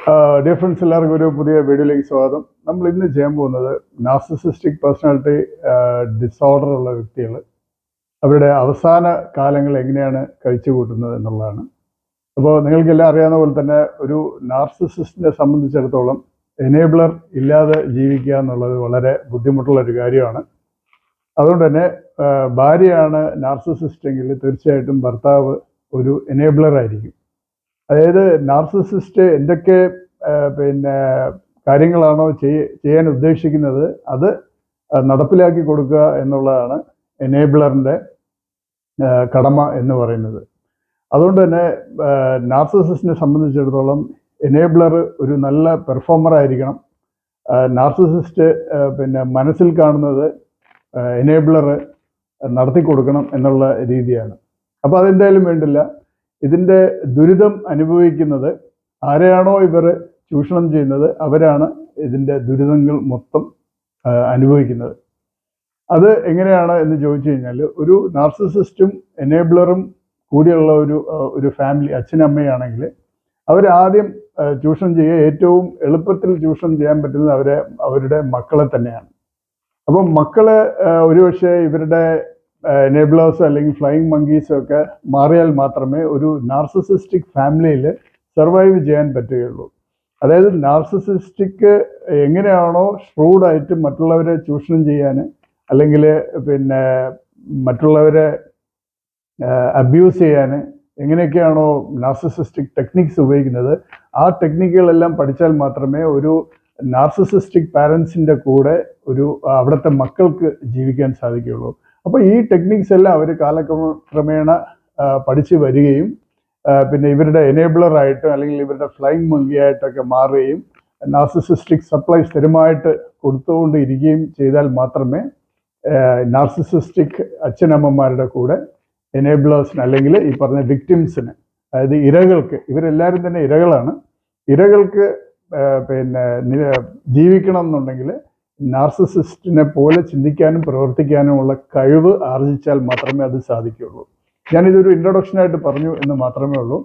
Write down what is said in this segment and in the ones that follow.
Dear friends, എല്ലാവർക്കും ഒരു പുതിയ വീഡിയോയിലേക്ക് സ്വാഗതം. നമ്മൾ ഇന്ന് ചെയ്യാൻ പോകുന്നത് നാർസിസിസ്റ്റിക് പേഴ്സണാലിറ്റി ഡിസോർഡർ ഉള്ള വ്യക്തികൾ അവരുടെ അവസാന കാലങ്ങൾ എങ്ങനെയാണ് കഴിച്ചു കൂട്ടുന്നത് എന്നുള്ളതാണ്. അപ്പോൾ നിങ്ങൾക്കെല്ലാം അറിയാവുന്ന പോലെ തന്നെ ഒരു നാർസിസിസ്റ്റിനെ സംബന്ധിച്ചിടത്തോളം എനേബിളർ ഇല്ലാതെ ജീവിക്കുക എന്നുള്ളത് വളരെ ബുദ്ധിമുട്ടുള്ള ഒരു കാര്യമാണ്. അതുകൊണ്ട് തന്നെ ഭാര്യയാണ് നാർസിസിസ്റ്റ് എങ്കിൽ തീർച്ചയായിട്ടും ഭർത്താവ് ഒരു എനേബിളർ ആയിരിക്കും. അതായത് നാർസിസിസ്റ്റ് എന്തൊക്കെ കാര്യങ്ങളാണോ ചെയ്യാൻ ഉദ്ദേശിക്കുന്നത് അത് നടപ്പിലാക്കി കൊടുക്കുക എന്നുള്ളതാണ് എനേബിളറിൻ്റെ കടമ എന്ന് പറയുന്നത്. അതുകൊണ്ട് തന്നെ നാർസിസിസ്റ്റിനെ സംബന്ധിച്ചിടത്തോളം എനേബിളർ ഒരു നല്ല പെർഫോമർ ആയിരിക്കണം. നാർസിസിസ്റ്റ് മനസ്സിൽ കാണുന്നത് എനേബിളർ നടത്തി കൊടുക്കണം എന്നുള്ള രീതിയാണ്. അപ്പോൾ അതെന്തായാലും വേണ്ടില്ല. ഇതിൻ്റെ ദുരിതം അനുഭവിക്കുന്നത് ആരെയാണോ ഇവർ ചൂഷണം ചെയ്യുന്നത് അവരാണ് ഇതിൻ്റെ ദുരിതങ്ങൾ മൊത്തം അനുഭവിക്കുന്നത്. അത് എങ്ങനെയാണ് എന്ന് ചോദിച്ചു കഴിഞ്ഞാൽ, ഒരു നാർസിസിസ്റ്റും എനേബിളറും കൂടിയുള്ള ഒരു ഫാമിലി, അച്ഛനമ്മയാണെങ്കിൽ അവരാദ്യം ചൂഷണം ചെയ്യുക, ഏറ്റവും എളുപ്പത്തിൽ ചൂഷണം ചെയ്യാൻ പറ്റുന്നത് അവരുടെ മക്കളെ തന്നെയാണ്. അപ്പം മക്കള് ഒരുപക്ഷെ ഇവരുടെ എനേബിളേഴ്സ് അല്ലെങ്കിൽ ഫ്ലൈയിങ് മങ്കീസും ഒക്കെ മാറിയാൽ മാത്രമേ ഒരു നാർസിസിസ്റ്റിക് ഫാമിലിയിൽ സർവൈവ് ചെയ്യാൻ പറ്റുകയുള്ളൂ. അതായത് നാർസിസിസ്റ്റിക് എങ്ങനെയാണോ ഷ്രൂഡായിട്ട് മറ്റുള്ളവരെ ചൂഷണം ചെയ്യാൻ അല്ലെങ്കിൽ മറ്റുള്ളവരെ അബ്യൂസ് ചെയ്യാൻ എങ്ങനെയൊക്കെയാണോ നാർസിസിസ്റ്റിക് ടെക്നിക്സ് ഉപയോഗിക്കുന്നത്, ആ ടെക്നിക്കുകളെല്ലാം പഠിച്ചാൽ മാത്രമേ ഒരു നാർസിസിസ്റ്റിക് പാരൻസിൻ്റെ കൂടെ അവിടുത്തെ മക്കൾക്ക് ജീവിക്കാൻ സാധിക്കുകയുള്ളൂ. അപ്പോൾ ഈ ടെക്നിക്സ് എല്ലാം അവർ കാലക്രമേണ പഠിച്ചു വരികയും ഇവരുടെ എനേബിളറായിട്ടും അല്ലെങ്കിൽ ഇവരുടെ ഫ്ലൈയിങ് മങ്കിയായിട്ടൊക്കെ മാറുകയും നാർസിസിസ്റ്റിക് സപ്ലൈ സ്ഥിരമായിട്ട് കൊടുത്തുകൊണ്ടിരിക്കുകയും ചെയ്താൽ മാത്രമേ നാർസിസിസ്റ്റിക് അച്ഛനമ്മമാരുടെ കൂടെ എനേബിളേഴ്സിന് അല്ലെങ്കിൽ ഈ പറഞ്ഞ വിക്ടിംസിന്, അതായത് ഇരകൾക്ക്, ഇവരെല്ലാവരും തന്നെ ഇരകളാണ്, ഇരകൾക്ക് ജീവിക്കണം എന്നുണ്ടെങ്കിൽ നാർസിസിസ്റ്റിനെ പോലെ ചിന്തിക്കാനും പ്രവർത്തിക്കാനുമുള്ള കഴിവ് ആർജിച്ചാൽ മാത്രമേ അത് സാധിക്കുകയുള്ളൂ. ഞാനിതൊരു ഇൻട്രൊഡക്ഷനായിട്ട് പറഞ്ഞു എന്ന് മാത്രമേ ഉള്ളൂ.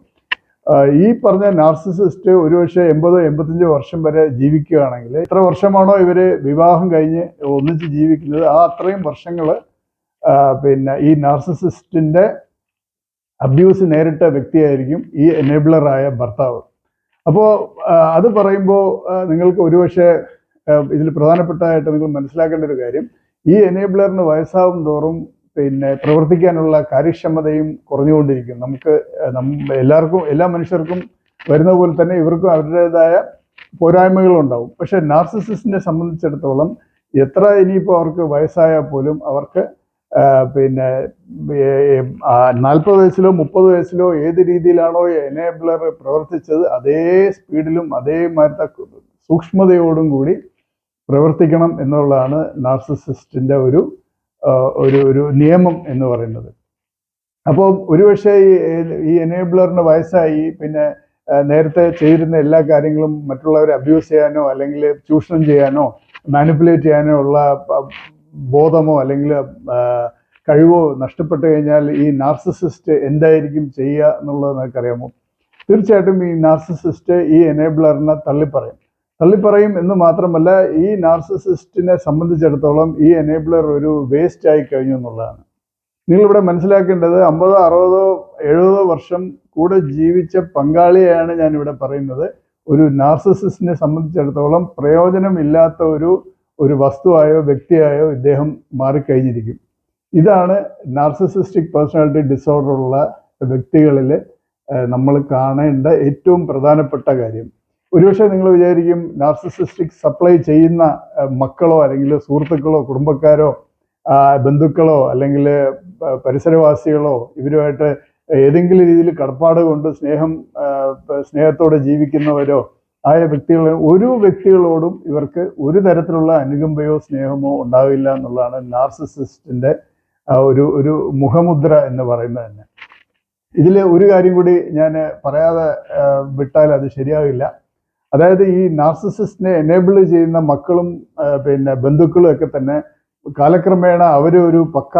ഈ പറഞ്ഞ നാർസിസിസ്റ്റ് ഒരുപക്ഷെ 80-85 വർഷം വരെ ജീവിക്കുകയാണെങ്കിൽ, എത്ര വർഷമാണോ ഇവർ വിവാഹം കഴിഞ്ഞ് ഒന്നിച്ച് ജീവിക്കുന്നത് ആ അത്രയും വർഷങ്ങൾ ഈ നാർസിസിസ്റ്റിൻ്റെ അബ്യൂസ് നേരിട്ട വ്യക്തിയായിരിക്കും ഈ എനേബിളറായ ഭർത്താവ്. അപ്പോൾ അത് പറയുമ്പോൾ നിങ്ങൾക്ക് ഒരുപക്ഷെ ഇതിൽ പ്രധാനപ്പെട്ടതായിട്ട് നിങ്ങൾ മനസ്സിലാക്കേണ്ട ഒരു കാര്യം, ഈ എനേബിളറിന് വയസ്സാവും തോറും പ്രവർത്തിക്കാനുള്ള കാര്യക്ഷമതയും കുറഞ്ഞുകൊണ്ടിരിക്കും. എല്ലാ മനുഷ്യർക്കും വരുന്ന പോലെ തന്നെ ഇവർക്കും അവരുടേതായ പോരായ്മകളുണ്ടാവും. പക്ഷെ നാർസിസിസ്റ്റിനെ സംബന്ധിച്ചിടത്തോളം എത്ര ഇനിയിപ്പോൾ അവർക്ക് വയസ്സായാൽ പോലും അവർക്ക് 40 വയസ്സിലോ 30 വയസ്സിലോ ഏത് രീതിയിലാണോ എനേബിളർ പ്രവർത്തിച്ചത് അതേ സ്പീഡിലും അതേമാതിരത്തെ സൂക്ഷ്മതയോടും കൂടി പ്രവർത്തിക്കണം എന്നുള്ളതാണ് നാർസിസിസ്റ്റിൻ്റെ ഒരു നിയമം എന്ന് പറയുന്നത്. അപ്പോൾ ഒരുപക്ഷെ ഈ എനേബിളറിന് വയസ്സായി നേരത്തെ ചെയ്തിരുന്ന എല്ലാ കാര്യങ്ങളും മറ്റുള്ളവരെ അബ്യൂസ് ചെയ്യാനോ അല്ലെങ്കിൽ ചൂഷണം ചെയ്യാനോ മാനിപ്പുലേറ്റ് ചെയ്യാനോ ഉള്ള ബോധമോ അല്ലെങ്കിൽ കഴിവോ നഷ്ടപ്പെട്ടു കഴിഞ്ഞാൽ ഈ നാർസിസിസ്റ്റ് എന്തായിരിക്കും ചെയ്യുക എന്നുള്ളത് നിങ്ങൾക്കറിയാമോ? തീർച്ചയായിട്ടും ഈ നാർസിസിസ്റ്റ് ഈ എനേബിളറിനെ തള്ളിപ്പറയും എന്ന് മാത്രമല്ല, ഈ നാർസിസിസ്റ്റിനെ സംബന്ധിച്ചിടത്തോളം ഈ എനേബിളർ ഒരു വേസ്റ്റ് ആയി കഴിഞ്ഞു എന്നുള്ളതാണ്. നിങ്ങളിവിടെ മനസ്സിലാക്കേണ്ടത് 50, 60, 70 വർഷം കൂടെ ജീവിച്ച പങ്കാളിയെയാണ് ഞാനിവിടെ പറയുന്നത്. ഒരു നാർസിസിസ്റ്റിനെ സംബന്ധിച്ചിടത്തോളം പ്രയോജനമില്ലാത്ത ഒരു വസ്തുവായോ വ്യക്തിയായോ ഇദ്ദേഹം മാറിക്കഴിഞ്ഞിരിക്കും. ഇതാണ് നാർസിസിസ്റ്റിക് പേഴ്സണാലിറ്റി ഡിസോർഡർ ഉള്ള വ്യക്തികളിൽ നമ്മൾ കാണേണ്ട ഏറ്റവും പ്രധാനപ്പെട്ട കാര്യം. ഒരുപക്ഷെ നിങ്ങൾ വിചാരിക്കും നാർസിസിസ്റ്റിക് സപ്ലൈ ചെയ്യുന്ന മക്കളോ അല്ലെങ്കിൽ സുഹൃത്തുക്കളോ കുടുംബക്കാരോ ബന്ധുക്കളോ അല്ലെങ്കിൽ പരിസരവാസികളോ ഇവരുമായിട്ട് ഏതെങ്കിലും രീതിയിൽ കടപ്പാട് കൊണ്ട് സ്നേഹത്തോടെ ജീവിക്കുന്നവരോ ആയ വ്യക്തികളോടും ഇവർക്ക് ഒരു തരത്തിലുള്ള അനുകമ്പയോ സ്നേഹമോ ഉണ്ടാവില്ല എന്നുള്ളതാണ് നാർസിസിസ്റ്റിൻ്റെ ഒരു മുഖമുദ്ര എന്ന് പറയുന്നത് തന്നെ. ഇതിൽ ഒരു കാര്യം കൂടി ഞാൻ പറയാതെ വിട്ടാൽ അത് ശരിയാവില്ല. അതായത് ഈ നാർസിസിസ്റ്റിനെ എനേബിൾ ചെയ്യുന്ന മക്കളും ബന്ധുക്കളും ഒക്കെ തന്നെ കാലക്രമേണ ഒരു പക്ക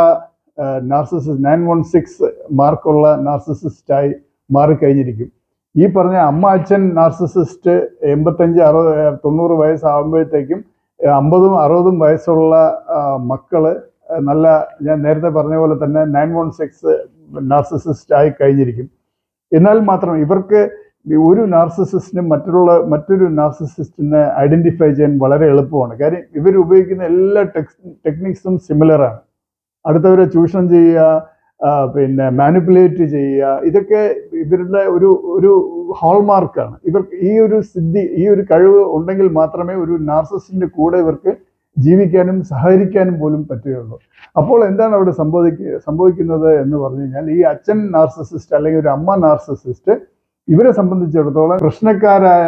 നാർസിസിസ്റ്റ് 916 മാർക്കുള്ള നാർസിസിസ്റ്റായി മാറിക്കഴിഞ്ഞിരിക്കും. ഈ പറഞ്ഞ അമ്മ അച്ഛൻ നാർസിസിസ്റ്റ് 85, 60, 90 വയസ്സാകുമ്പോഴത്തേക്കും 50, 60 വയസ്സുള്ള മക്കള് നല്ല, ഞാൻ നേരത്തെ പറഞ്ഞ പോലെ തന്നെ 916 നാർസിസിസ്റ്റ് ആയി കഴിഞ്ഞിരിക്കും. എന്നാൽ മാത്രം ഇവർക്ക് ഒരു നാർസിസിസ്റ്റിന് മറ്റൊരു നാർസിസിസ്റ്റിനെ ഐഡന്റിഫൈ ചെയ്യാൻ വളരെ എളുപ്പമാണ്. കാര്യം ഇവർ ഉപയോഗിക്കുന്ന എല്ലാ ടെക്നിക്സും സിമിലറാണ്. അടുത്തവരെ ചൂഷണം ചെയ്യുക, പിന്നെ മാനിപ്പുലേറ്റ് ചെയ്യുക, ഇതൊക്കെ ഇവരുടെ ഒരു ഹോൾമാർക്കാണ്. ഇവർക്ക് ഈ ഒരു കഴിവ് ഉണ്ടെങ്കിൽ മാത്രമേ ഒരു നാർസിസ്റ്റിന്റെ കൂടെ ഇവർക്ക് ജീവിക്കാനും സഹകരിക്കാനും പോലും പറ്റുകയുള്ളൂ. അപ്പോൾ എന്താണ് അവിടെ സംഭവിക്കുന്നത് എന്ന് പറഞ്ഞു കഴിഞ്ഞാൽ, ഈ അച്ഛൻ നാർസിസിസ്റ്റ് അല്ലെങ്കിൽ ഒരു അമ്മ നാർസിസിസ്റ്റ് ഇവരെ സംബന്ധിച്ചിടത്തോളം പ്രശ്നക്കാരായ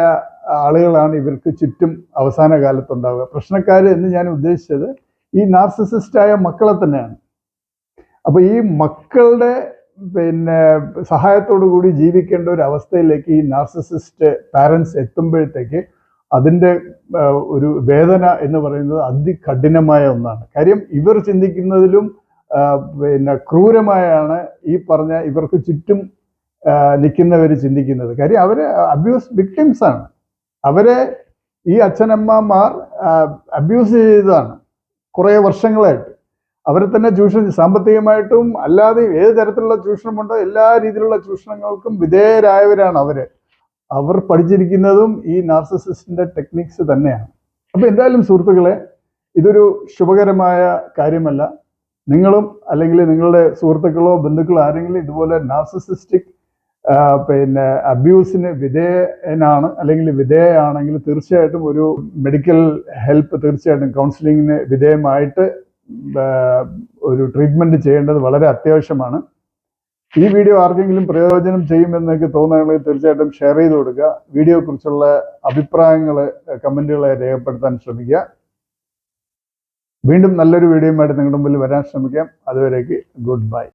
ആളുകളാണ് ഇവർക്ക് ചുറ്റും അവസാന കാലത്തുണ്ടാവുക. പ്രശ്നക്കാർ എന്ന് ഞാൻ ഉദ്ദേശിച്ചത് ഈ നാർസിസിസ്റ്റായ മക്കളെ തന്നെയാണ്. അപ്പൊ ഈ മക്കളുടെ പിന്നെ സഹായത്തോടു കൂടി ജീവിക്കേണ്ട ഒരു അവസ്ഥയിലേക്ക് ഈ നാർസിസിസ്റ്റ് പാരൻസ് എത്തുമ്പോഴത്തേക്ക് അതിൻ്റെ ഒരു വേദന എന്ന് പറയുന്നത് അതികഠിനമായ ഒന്നാണ്. കാര്യം ഇവർ ചിന്തിക്കുന്നതിലും പിന്നെ ക്രൂരമായാണ് ഈ പറഞ്ഞ ഇവർക്ക് ചുറ്റും നിൽക്കുന്നവർ ചിന്തിക്കുന്നത്. കാര്യം അവരെ അബ്യൂസ് വിക്ടിംസ് ആണ്. അവരെ ഈ അച്ഛനമ്മമാർ അബ്യൂസ് ചെയ്തതാണ് കുറേ വർഷങ്ങളായിട്ട്. അവരെ തന്നെ ചൂഷണം, സാമ്പത്തികമായിട്ടും അല്ലാതെയും ഏത് തരത്തിലുള്ള ചൂഷണമുണ്ടോ എല്ലാ രീതിയിലുള്ള ചൂഷണങ്ങൾക്കും വിധേയരായവരാണ് അവർ പഠിച്ചിരിക്കുന്നതും ഈ നാർസിസിസ്റ്റിന്റെ ടെക്നിക്സ് തന്നെയാണ്. അപ്പൊ എന്തായാലും സുഹൃത്തുക്കളെ, ഇതൊരു ശുഭകരമായ കാര്യമല്ല. നിങ്ങളും അല്ലെങ്കിൽ നിങ്ങളുടെ സുഹൃത്തുക്കളോ ബന്ധുക്കളോ ആരെങ്കിലും ഇതുപോലെ നാർസിസിസ്റ്റിക് പിന്നെ അബ്യൂസിന് വിധേയനാണ് അല്ലെങ്കിൽ വിധേയയാണെങ്കിൽ തീർച്ചയായിട്ടും ഒരു മെഡിക്കൽ ഹെൽപ്പ്, തീർച്ചയായിട്ടും കൗൺസിലിങ്ങിന് വിധേയമായിട്ട് ഒരു ട്രീറ്റ്മെന്റ് ചെയ്യേണ്ടത് വളരെ അത്യാവശ്യമാണ്. ഈ വീഡിയോ ആർക്കെങ്കിലും പ്രയോജനം ചെയ്യുമെന്നൊക്കെ തോന്നുകയാണെങ്കിൽ തീർച്ചയായിട്ടും ഷെയർ ചെയ്ത് കൊടുക്കുക. വീഡിയോയെക്കുറിച്ചുള്ള അഭിപ്രായങ്ങൾ കമന്റുകളെ രേഖപ്പെടുത്താൻ ശ്രമിക്കുക. വീണ്ടും നല്ലൊരു വീഡിയോയുമായിട്ട് നിങ്ങളുടെ മുമ്പിൽ വരാൻ ശ്രമിക്കാം. അതുവരേക്ക് ഗുഡ് ബൈ.